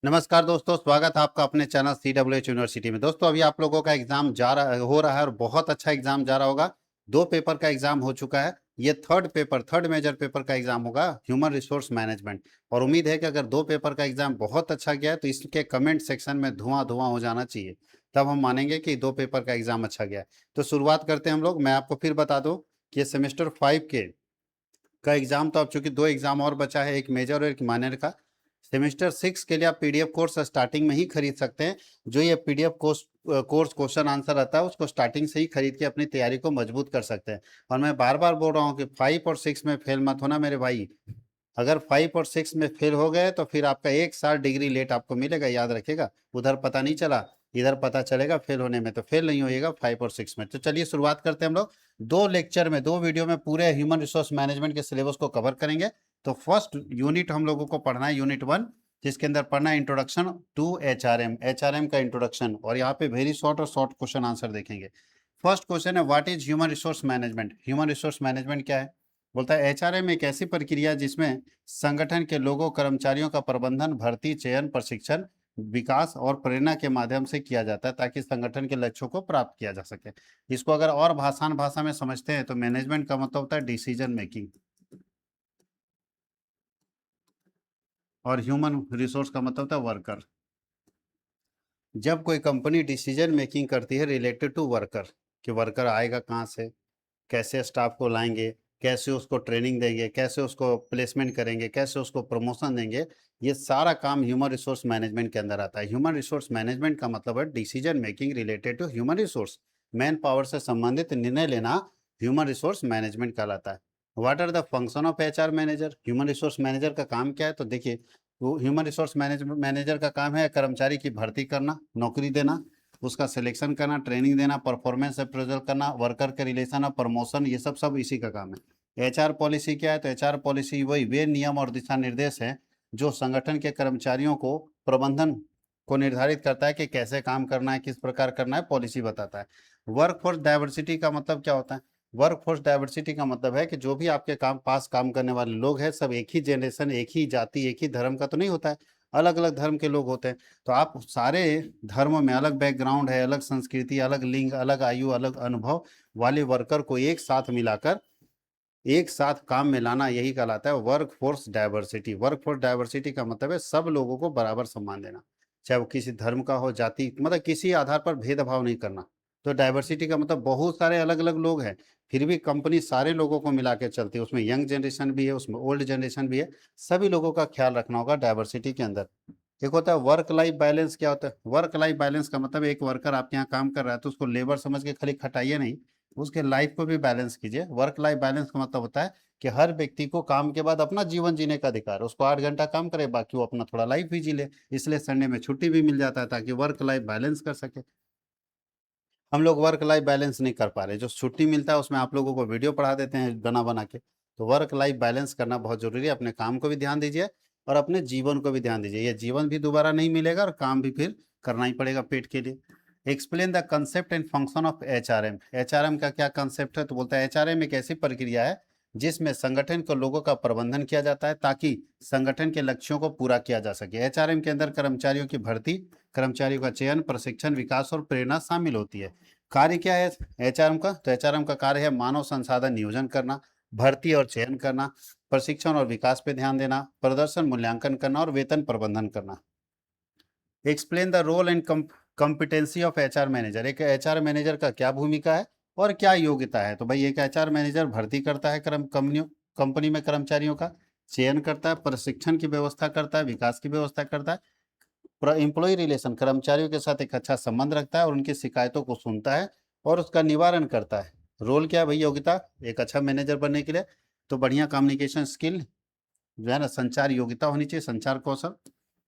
नमस्कार दोस्तों, स्वागत है आपका अपने चैनल CWH यूनिवर्सिटी में। दोस्तों अभी आप लोगों का एग्जाम हो रहा है और बहुत अच्छा एग्जाम जा रहा होगा। 2 पेपर का एग्जाम हो चुका है। ये थर्ड मेजर पेपर का एग्जाम होगा, ह्यूमन रिसोर्स मैनेजमेंट। और उम्मीद है कि अगर 2 पेपर का एग्जाम बहुत अच्छा गया है तो इसके कमेंट सेक्शन में धुआं धुआं हो जाना चाहिए, तब हम मानेंगे कि 2 पेपर का एग्जाम अच्छा गया है। तो शुरुआत करते हैं हम लोग। मैं आपको फिर बता दूं कि ये सेमेस्टर 5 के का एग्जाम, तो अब चूंकि 2 एग्जाम और बचा है, एक मेजर और एक माइनर का। सेमेस्टर 6 के लिए आप पीडीएफ कोर्स स्टार्टिंग में ही खरीद सकते हैं। जो ये पीडीएफ कोर्स क्वेश्चन आंसर रहता है उसको स्टार्टिंग से ही खरीद के अपनी तैयारी को मजबूत कर सकते हैं। और मैं बार बार बोल रहा हूँ कि 5 और 6 में फेल मत होना मेरे भाई। अगर 5 और 6 में फेल हो गए तो फिर आपका 1 साल डिग्री लेट आपको मिलेगा, याद रखिएगा। उधर पता नहीं चला, इधर पता चलेगा फेल होने में, तो फेल नहीं होइएगा 5 और 6 में। तो चलिए शुरुआत करते हैं हम लोग। 2 लेक्चर में 2 वीडियो में पूरे ह्यूमन रिसोर्स मैनेजमेंट के सिलेबस को कवर करेंगे। तो फर्स्ट यूनिट हम लोगों को पढ़ना है, यूनिट 1, जिसके अंदर पढ़ना है इंट्रोडक्शन टू एचआरएम का इंट्रोडक्शन। और यहाँ पे वेरी शॉर्ट और शॉर्ट क्वेश्चन आंसर देखेंगे। फर्स्ट क्वेश्चन है, what is human resource management. Human resource management क्या है? बोलता है एचआरएम एक ऐसी प्रक्रिया है जिसमें संगठन के लोगों कर्मचारियों का प्रबंधन, भर्ती, चयन, प्रशिक्षण, विकास और प्रेरणा के माध्यम से किया जाता है ताकि संगठन के लक्ष्यों को प्राप्त किया जा सके। इसको अगर और आसान भाषा में समझते हैं तो मैनेजमेंट का मतलब होता है डिसीजन मेकिंग, और ह्यूमन रिसोर्स का मतलब होता है वर्कर। जब कोई कंपनी डिसीजन मेकिंग करती है रिलेटेड टू वर्कर, कि वर्कर आएगा कहाँ से, कैसे स्टाफ को लाएंगे, कैसे उसको ट्रेनिंग देंगे, कैसे उसको प्लेसमेंट करेंगे, कैसे उसको प्रमोशन देंगे, ये सारा काम ह्यूमन रिसोर्स मैनेजमेंट के अंदर आता है। ह्यूमन रिसोर्स मैनेजमेंट का मतलब है decision making related to human resource. Man power से संबंधित निर्णय लेना ह्यूमन रिसोर्स मैनेजमेंट कहलाता है। What are the function of HR manager. Human resource manager का काम क्या है? तो देखिए, वो ह्यूमन रिसोर्स मैनेजर का काम है कर्मचारी की भर्ती करना, नौकरी देना, उसका सिलेक्शन करना, ट्रेनिंग देना, परफॉर्मेंस अप्रेजल करना, वर्कर के रिलेशन और प्रमोशन, ये सब इसी का काम है। एचआर पॉलिसी क्या है? तो एचआर पॉलिसी वही वे नियम और दिशा निर्देश हैं जो संगठन के कर्मचारियों को प्रबंधन को निर्धारित करता है कि कैसे काम करना है, किस प्रकार करना है, पॉलिसी बताता है। वर्कफोर्स डाइवर्सिटी का मतलब क्या होता है? वर्कफोर्स डाइवर्सिटी का मतलब है कि जो भी आपके पास काम करने वाले लोग हैं, सब एक ही जनरेशन, एक ही जाति, एक ही धर्म का तो नहीं होता है, अलग अलग धर्म के लोग होते हैं। तो आप सारे धर्मों में अलग बैकग्राउंड है, अलग संस्कृति, अलग लिंग, अलग आयु, अलग अनुभव वाले वर्कर को एक साथ मिलाकर एक साथ काम में लाना, यही कहलाता है work force diversity. Work force diversity का मतलब है सब लोगों को बराबर सम्मान देना, चाहे वो किसी धर्म का हो, जाति, मतलब किसी आधार पर भेदभाव नहीं करना। तो डाइवर्सिटी का मतलब बहुत सारे अलग अलग लोग हैं, फिर भी कंपनी सारे लोगों को मिला के चलती है। उसमें यंग जनरेशन भी है, उसमें ओल्ड जनरेशन भी है, सभी लोगों का ख्याल रखना होगा डाइवर्सिटी के अंदर। एक होता है वर्क लाइफ बैलेंस। क्या होता है वर्क लाइफ बैलेंस का मतलब? एक वर्कर आपके यहाँ काम कर रहा है तो उसको लेबर समझ के खाली खटाइए नहीं, उसके लाइफ को भी बैलेंस कीजिए। वर्क लाइफ बैलेंस का मतलब होता है कि हर व्यक्ति को काम के बाद अपना जीवन जीने का अधिकार है। उसको 8 घंटा काम करे, बाकी वो अपना थोड़ा लाइफ भी जी ले, इसलिए संडे में छुट्टी भी मिल जाता है ताकि वर्क लाइफ बैलेंस कर सके। हम लोग वर्क लाइफ बैलेंस नहीं कर पा रहे, जो छुट्टी मिलता है उसमें आप लोगों को वीडियो पढ़ा देते हैं बना बना के। तो वर्क लाइफ बैलेंस करना बहुत जरूरी है। अपने काम को भी ध्यान दीजिए और अपने जीवन को भी ध्यान दीजिए। ये जीवन भी दोबारा नहीं मिलेगा और काम भी फिर करना ही पड़ेगा पेट के लिए। Explain the concept and function of HRM. HRM का क्या कंसेप्ट है? तो बोलता है एचआरएम एक ऐसी प्रक्रिया है जिसमें संगठन के लोगों का प्रबंधन किया जाता है ताकि संगठन के लक्ष्यों को पूरा किया जा सके। एचआरएम के अंदर कर्मचारियों की भर्ती, कर्मचारियों का चयन, प्रशिक्षण, विकास और प्रेरणा शामिल होती है। कार्य क्या है एचआरएम का? तो एचआरएम का कार्य है मानव संसाधन नियोजन करना, भर्ती और चयन करना, प्रशिक्षण और विकास पे ध्यान देना, प्रदर्शन मूल्यांकन करना और वेतन प्रबंधन करना। Explain the role and competency of HR manager. एक एचआर मैनेजर का क्या भूमिका है और क्या योग्यता है? तो भाई एक एचआर मैनेजर भर्ती करता है कंपनी में कर्मचारियों का, चयन करता है, प्रशिक्षण की व्यवस्था करता है, विकास की व्यवस्था करता है, एम्प्लॉय रिलेशन, कर्मचारियों के साथ एक अच्छा संबंध रखता है और उनकी शिकायतों को सुनता है और उसका निवारण करता है। रोल क्या है भाई? योग्यता, एक अच्छा मैनेजर बनने के लिए तो बढ़िया कम्युनिकेशन स्किल जो है ना, संचार योग्यता होनी चाहिए, संचार कौशल,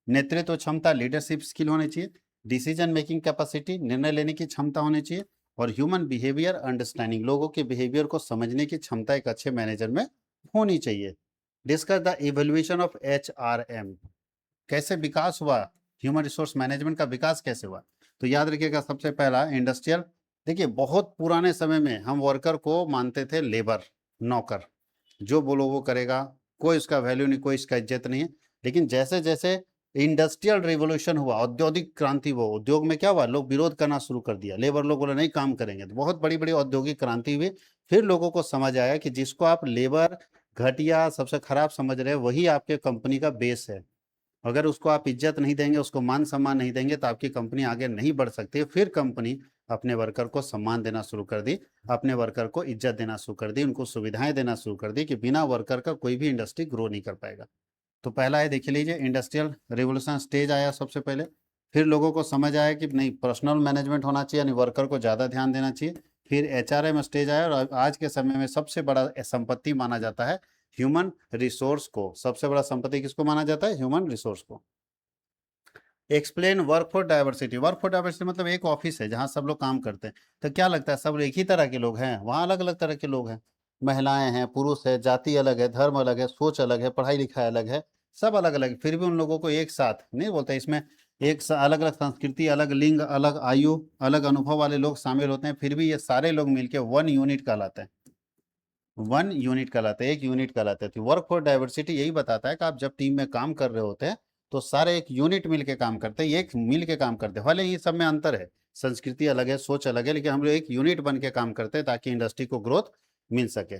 नेतृत्व क्षमता, लीडरशिप स्किल होनी चाहिए, डिसीजन मेकिंग कैपेसिटी, निर्णय लेने की क्षमता होनी चाहिए, और ह्यूमन बिहेवियर अंडरस्टैंडिंग, लोगों के बिहेवियर को समझने की क्षमता एक अच्छे मैनेजर में होनी चाहिए। Discuss the evaluation of HRM. कैसे विकास हुआ? ह्यूमन रिसोर्स मैनेजमेंट का विकास कैसे हुआ? तो याद रखिएगा, सबसे पहला इंडस्ट्रियल। देखिए बहुत पुराने समय में हम वर्कर को मानते थे लेबर, नौकर, जो बोलो वो करेगा, कोई इसका वैल्यू नहीं, कोई इसका इज्जत नहीं है। लेकिन जैसे जैसे इंडस्ट्रियल रिवोल्यूशन हुआ, औद्योगिक क्रांति हुआ, उद्योग में क्या हुआ, लोग विरोध करना शुरू कर दिया, लेबर लोग बोले नहीं काम करेंगे, तो बहुत बड़ी बड़ी औद्योगिक क्रांति हुई। फिर लोगों को समझ आया कि जिसको आप लेबर घटिया सबसे खराब समझ रहे हैं वही आपके कंपनी का बेस है। अगर उसको आप इज्जत नहीं देंगे, उसको मान सम्मान नहीं देंगे, तो आपकी कंपनी आगे नहीं बढ़ सकती। फिर कंपनी अपने वर्कर को सम्मान देना शुरू कर दी, अपने वर्कर को इज्जत देना शुरू कर दी, उनको सुविधाएं देना शुरू कर दी कि बिना वर्कर का कोई भी इंडस्ट्री ग्रो नहीं कर पाएगा। तो पहला है, देख लीजिए, इंडस्ट्रियल रिवोल्यूशन स्टेज आया सबसे पहले। फिर लोगों को समझ आया कि नहीं, पर्सनल मैनेजमेंट होना चाहिए, यानी वर्कर को ज़्यादा ध्यान देना चाहिए। फिर एचआरएम स्टेज आया, और आज के समय में सबसे बड़ा संपत्ति माना जाता है ह्यूमन रिसोर्स को। सबसे बड़ा संपत्ति किसको माना जाता है? ह्यूमन रिसोर्स को। Explain work for diversity. Work for diversity मतलब एक ऑफिस है जहाँ सब लोग काम करते हैं, तो क्या लगता है सब एक ही तरह के लोग हैं? वहाँ अलग अलग तरह के लोग हैं, महिलाएं हैं, पुरुष है, जाति अलग है, धर्म अलग है, सोच अलग है, पढ़ाई लिखाई अलग है, सब अलग अलग। फिर भी उन लोगों को एक साथ नहीं बोलते, इसमें अलग अलग संस्कृति, अलग लिंग, अलग आयु, अलग अनुभव वाले लोग शामिल होते हैं, फिर भी ये सारे लोग मिलकर वन यूनिट कहलाते हैं। वन यूनिट कहलाते हैं, एक यूनिट कहलाते हैं। तो वर्क फॉर डाइवर्सिटी यही बताता है कि आप जब टीम में काम कर रहे होते हैं तो सारे एक यूनिट मिल के काम करते हैं, एक मिल के काम करते हैं। भले ये सब में अंतर है, संस्कृति अलग है, सोच अलग है, लेकिन हम लोग एक यूनिट बन के काम करते हैं ताकि इंडस्ट्री को ग्रोथ मिल सके।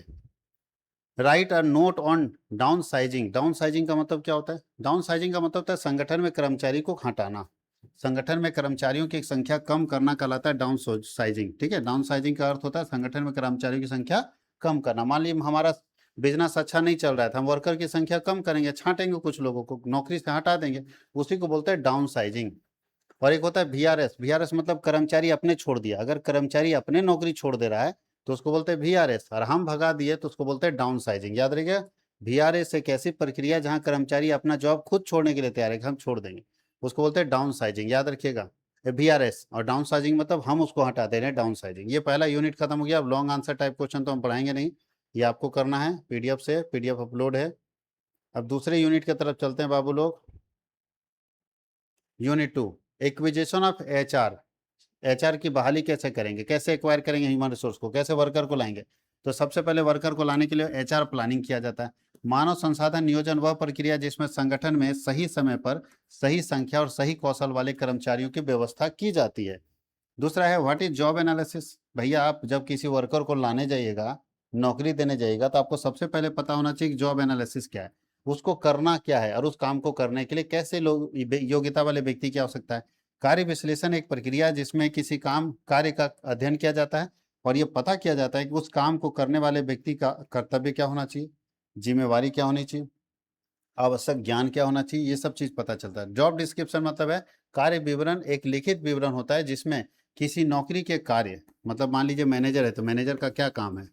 Right a note on down sizing. Down sizing का मतलब क्या होता है? डाउन साइजिंग का मतलब होता है संगठन में कर्मचारी को हटाना, संगठन में कर्मचारियों की संख्या कम करना कहलाता है डाउन साइजिंग। ठीक है, डाउन साइजिंग का अर्थ होता है संगठन में कर्मचारियों की संख्या कम करना। मान लीजिए हमारा बिजनेस अच्छा नहीं चल रहा है, तो हम वर्कर की संख्या कम करेंगे, छांटेंगे, कुछ लोगों को नौकरी से हटा देंगे, उसी को बोलते हैं डाउन साइजिंग। और एक होता है वीआरएस। वीआरएस मतलब कर्मचारी अपने छोड़ दिया। अगर कर्मचारी अपने नौकरी छोड़ दे रहा है तो उसको बोलते हैं वीआरएस, और हम भगा दिए तो उसको बोलते हैं डाउन साइजिंग। याद रखिएगा, वीआरएस एक ऐसी प्रक्रिया जहां कर्मचारी अपना जॉब खुद छोड़ने के लिए तैयार है, हम छोड़ देंगे, उसको बोलते हैं डाउन साइजिंग। याद रखिएगा, वीआरएस और डाउन साइजिंग मतलब हम उसको हटा दे रहे हैं, डाउन साइजिंग। ये पहला यूनिट खत्म हो गया। अब लॉन्ग आंसर टाइप क्वेश्चन तो हम पढ़ाएंगे नहीं, ये आपको करना है पीडीएफ से, पीडीएफ अपलोड है। अब दूसरे यूनिट की तरफ चलते हैं बाबू लोग। Unit 2, acquisition of HR. HR की बहाली कैसे करेंगे, कैसे एक्वायर करेंगे ह्यूमन रिसोर्स को, कैसे वर्कर को लाएंगे? तो सबसे पहले वर्कर को लाने के लिए एचआर प्लानिंग किया जाता है। मानव संसाधन नियोजन वह प्रक्रिया जिसमें संगठन में सही समय पर सही संख्या और सही कौशल वाले कर्मचारियों की व्यवस्था की जाती है। दूसरा है व्हाट इज जॉब एनालिसिस। भैया आप जब किसी वर्कर को लाने जाइएगा, नौकरी देने जाइएगा, तो आपको सबसे पहले पता होना चाहिए कि जॉब एनालिसिस क्या है, उसको करना क्या है, और उस काम को करने के लिए कैसे लोग योग्यता वाले व्यक्ति की आवश्यकता है। कार्य विश्लेषण एक प्रक्रिया जिसमें किसी काम कार्य का अध्ययन किया जाता है और ये पता किया जाता है कि उस काम को करने वाले व्यक्ति का कर्तव्य क्या होना चाहिए, जिम्मेवारी क्या होनी चाहिए, आवश्यक ज्ञान क्या होना चाहिए, ये सब चीज पता चलता है। जॉब डिस्क्रिप्शन मतलब है कार्य विवरण, एक लिखित विवरण होता है जिसमें किसी नौकरी के कार्य, मतलब मान लीजिए मैनेजर है तो मैनेजर का क्या काम है,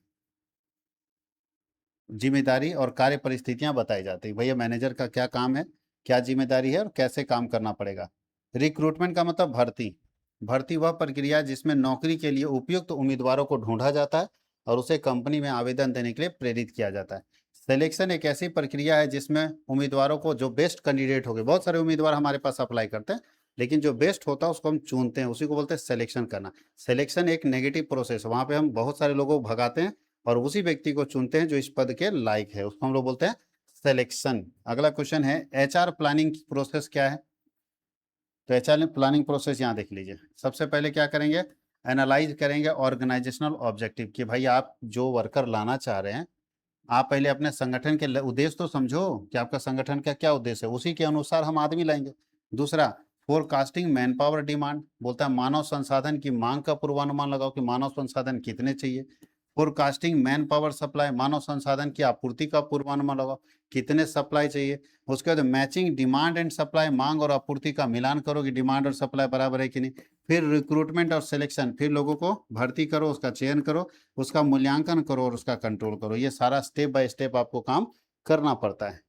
जिम्मेदारी और कार्य परिस्थितियां बताई जाती है। भैया मैनेजर का क्या काम है, क्या जिम्मेदारी है और कैसे काम करना पड़ेगा। रिक्रूटमेंट का मतलब भर्ती। भर्ती वह प्रक्रिया जिसमें नौकरी के लिए उपयुक्त उम्मीदवारों को ढूंढा जाता है और उसे कंपनी में आवेदन देने के लिए प्रेरित किया जाता है। सिलेक्शन एक ऐसी प्रक्रिया है जिसमें उम्मीदवारों को, जो बेस्ट कैंडिडेट हो गए, बहुत सारे उम्मीदवार हमारे पास अप्लाई करते हैं, लेकिन जो बेस्ट होता है उसको हम चुनते हैं, उसी को बोलते हैं सिलेक्शन करना। सिलेक्शन एक नेगेटिव प्रोसेस, वहां पे हम बहुत सारे लोगों को भगाते हैं और उसी व्यक्ति को चुनते हैं जो इस पद के लायक है, उसको हम लोग बोलते हैं सिलेक्शन। अगला क्वेश्चन है एचआर प्लानिंग प्रोसेस क्या है? तो एचआर प्लानिंग प्रोसेस यहाँ देख लीजिए। सबसे पहले क्या करेंगे, एनालाइज करेंगे ऑर्गेनाइजेशनल ऑब्जेक्टिव, कि भाई आप जो वर्कर लाना चाह रहे हैं, आप पहले अपने संगठन के उद्देश्य तो समझो कि आपका संगठन का क्या उद्देश्य है, उसी के अनुसार हम आदमी लाएंगे। दूसरा, फोरकास्टिंग मैन पावर डिमांड, बोलता है मानव संसाधन की मांग का पूर्वानुमान लगाओ कि मानव संसाधन कितने चाहिए। फोरकास्टिंग मैन पावर सप्लाई, मानव संसाधन की आपूर्ति का पूर्वानुमान लगाओ कितने सप्लाई चाहिए। उसके बाद मैचिंग डिमांड एंड सप्लाई, मांग और आपूर्ति का मिलान करो कि डिमांड और सप्लाई बराबर है कि नहीं। फिर रिक्रूटमेंट और सिलेक्शन, फिर लोगों को भर्ती करो, उसका चयन करो, उसका मूल्यांकन करो और उसका कंट्रोल करो। ये सारा स्टेप बाय स्टेप आपको काम करना पड़ता है।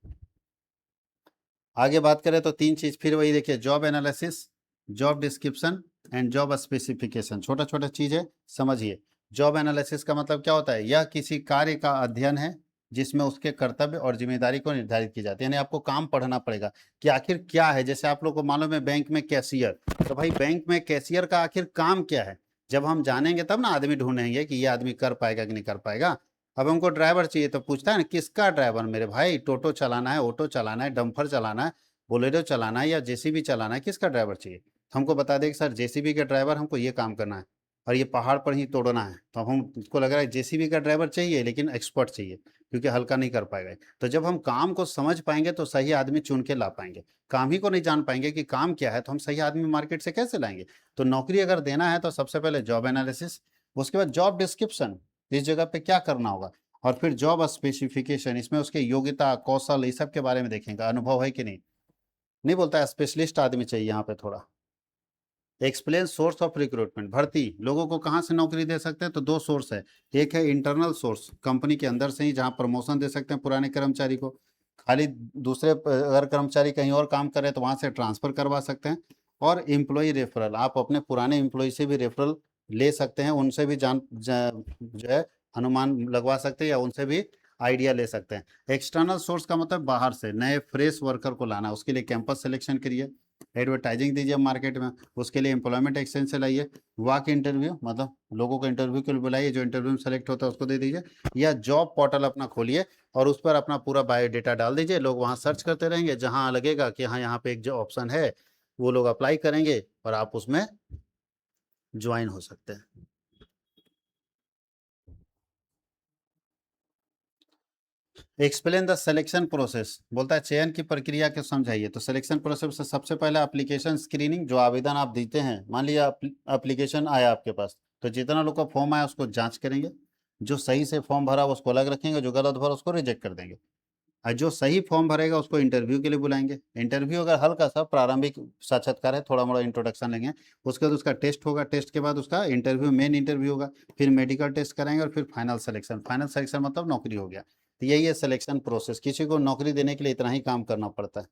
आगे बात करें तो तीन चीज फिर वही देखिए, job analysis, job description and job specification. छोटा छोटा चीज है, समझिए। जॉब एनालिसिस का मतलब क्या होता है, यह किसी कार्य का अध्ययन है जिसमें उसके कर्तव्य और जिम्मेदारी को निर्धारित की जाती है। यानी आपको काम पढ़ना पड़ेगा कि आखिर क्या है। जैसे आप लोग को मालूम है बैंक में कैशियर, तो भाई बैंक में कैशियर का आखिर काम क्या है, जब हम जानेंगे तब ना आदमी ढूंढेंगे कि ये आदमी कर पाएगा कि नहीं कर पाएगा। अब हमको ड्राइवर चाहिए तो पूछता है ना किसका ड्राइवर, मेरे भाई टोटो चलाना है, ऑटो चलाना है, डम्फर चलाना है, बोलेरो चलाना है या जेसीबी चलाना है, किसका ड्राइवर चाहिए? तो हमको बता दें कि सर जेसीबी का ड्राइवर, हमको ये काम करना है और ये पहाड़ पर ही तोड़ना है, तो अब हमको लग रहा है जेसीबी का ड्राइवर चाहिए लेकिन एक्सपर्ट चाहिए, क्योंकि हल्का नहीं कर पाएगा। तो जब हम काम को समझ पाएंगे तो सही आदमी चुन के ला पाएंगे। काम ही को नहीं जान पाएंगे कि काम क्या है, तो हम सही आदमी मार्केट से कैसे लाएंगे? तो नौकरी अगर देना है तो सबसे पहले जॉब एनालिसिस, उसके बाद जॉब डिस्क्रिप्शन, इस जगह पे क्या करना होगा, और फिर जॉब स्पेसिफिकेशन, इसमें उसके योग्यता कौशल इस सब के बारे में देखेंगे, अनुभव है कि नहीं। नहीं बोलता है स्पेशलिस्ट आदमी चाहिए यहाँ पे थोड़ा। एक्सप्लेन सोर्स ऑफ रिक्रूटमेंट, भर्ती लोगों को कहाँ से नौकरी दे सकते हैं, तो दो सोर्स है। एक है इंटरनल सोर्स, कंपनी के अंदर से ही, जहाँ प्रमोशन दे सकते हैं पुराने कर्मचारी को, खाली दूसरे अगर कर्मचारी कहीं और काम करे तो वहाँ से ट्रांसफर करवा सकते हैं। और एम्प्लॉय रेफरल, आप अपने पुराने एम्प्लॉय से भी रेफरल ले सकते हैं, उनसे भी जो है अनुमान लगवा सकते हैं, या उनसे भी आइडिया ले सकते हैं। एक्सटर्नल सोर्स का मतलब बाहर से नए फ्रेश वर्कर को लाना, उसके लिए कैंपस सिलेक्शन करिए, एडवर्टाइजिंग दीजिए मार्केट में, उसके लिए एम्प्लॉयमेंट एक्सचेंज से लाइए, वाक इंटरव्यू मतलब लोगों को इंटरव्यू के लिए बुलाइए, जो इंटरव्यू में सेलेक्ट होता है उसको दे दीजिए, या जॉब पोर्टल अपना खोलिए और उस पर अपना पूरा बायोडेटा डाल दीजिए, लोग वहाँ सर्च करते रहेंगे, जहाँ लगेगा कि हाँ यहाँ पे एक जो ऑप्शन है वो लोग अप्लाई करेंगे और आप उसमें ज्वाइन हो सकते हैं। एक्सप्लेन द सिलेक्शन प्रोसेस, बोलता है चयन की प्रक्रिया को समझाइए। तो सिलेक्शन प्रोसेस से सबसे पहले एप्लीकेशन स्क्रीनिंग, जो आवेदन आप देते हैं, मान लिया एप्लीकेशन आया आपके पास, तो जितना लोग का फॉर्म आया उसको जांच करेंगे, जो सही से फॉर्म भरा उसको अलग रखेंगे, जो गलत भरा उसको रिजेक्ट कर देंगे, और जो सही फॉर्म भरेगा उसको इंटरव्यू के लिए बुलाएंगे। इंटरव्यू अगर हल्का सा प्रारंभिक साक्षात्कार है, थोड़ा मोड़ा इंट्रोडक्शन लेंगे, उसके बाद उसका टेस्ट होगा, टेस्ट के बाद उसका इंटरव्यू, मेन इंटरव्यू होगा, फिर मेडिकल टेस्ट कराएंगे और फिर फाइनल सिलेक्शन। फाइनल सिलेक्शन मतलब नौकरी हो गया। तो यही है सिलेक्शन प्रोसेस, किसी को नौकरी देने के लिए इतना ही काम करना पड़ता है।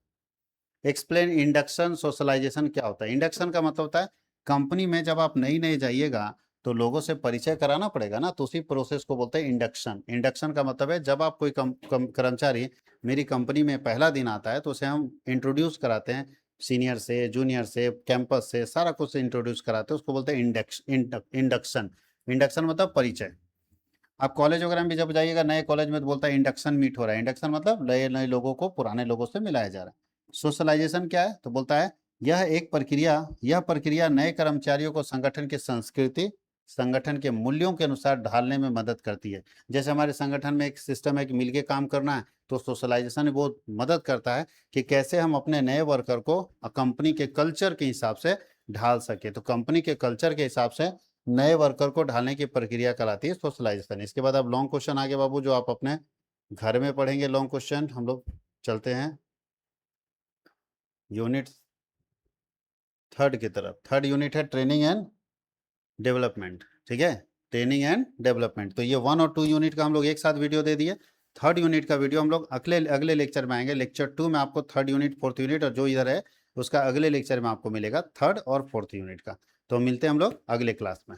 एक्सप्लेन इंडक्शन सोशलाइजेशन क्या होता है। इंडक्शन का मतलब होता है कंपनी में जब आप नई नई जाइएगा तो लोगों से परिचय कराना पड़ेगा ना, तो उसी प्रोसेस को बोलते हैं इंडक्शन। इंडक्शन का मतलब है जब आप कोई कर्मचारी मेरी कंपनी में पहला दिन आता है तो उसे हम इंट्रोड्यूस कराते हैं, सीनियर से जूनियर से कैंपस से सारा कुछ इंट्रोड्यूस कराते हैं, उसको बोलते हैं इंडक्शन। इंडक्शन मतलब परिचय। आप कॉलेज वगैरह में भी जब जाइएगा नए कॉलेज में तो बोलता है इंडक्शन मीट हो रहा है। इंडक्शन मतलब नए नए लोगों को पुराने लोगों से मिलाया जा रहा है। सोशलाइजेशन क्या है, तो बोलता है यह प्रक्रिया नए कर्मचारियों को संगठन की संस्कृति, संगठन के मूल्यों के अनुसार ढालने में मदद करती है। जैसे हमारे संगठन में एक सिस्टम है कि मिलके काम करना है, तो सोशलाइजेशन बहुत मदद करता है कि कैसे हम अपने नए वर्कर को कंपनी के कल्चर के हिसाब से ढाल सके। तो कंपनी के कल्चर के हिसाब से नए वर्कर को ढालने की प्रक्रिया कहलाती है सोशलाइजेशन। इसके बाद अब लॉन्ग क्वेश्चन आगे बाबू, जो आप अपने घर में पढ़ेंगे लॉन्ग क्वेश्चन। हम लोग चलते हैं यूनिट थर्ड की तरफ। थर्ड यूनिट है ट्रेनिंग एंड डेवलपमेंट, ठीक है, ट्रेनिंग एंड डेवलपमेंट। तो ये 1 और 2 यूनिट का हम लोग एक साथ वीडियो दे दिए। थर्ड यूनिट का वीडियो हम लोग अगले लेक्चर में आएंगे। लेक्चर 2 में आपको थर्ड यूनिट फोर्थ यूनिट और जो इधर है उसका अगले लेक्चर में आपको मिलेगा थर्ड और फोर्थ यूनिट का। तो मिलते हैं हम लोग अगले क्लास में।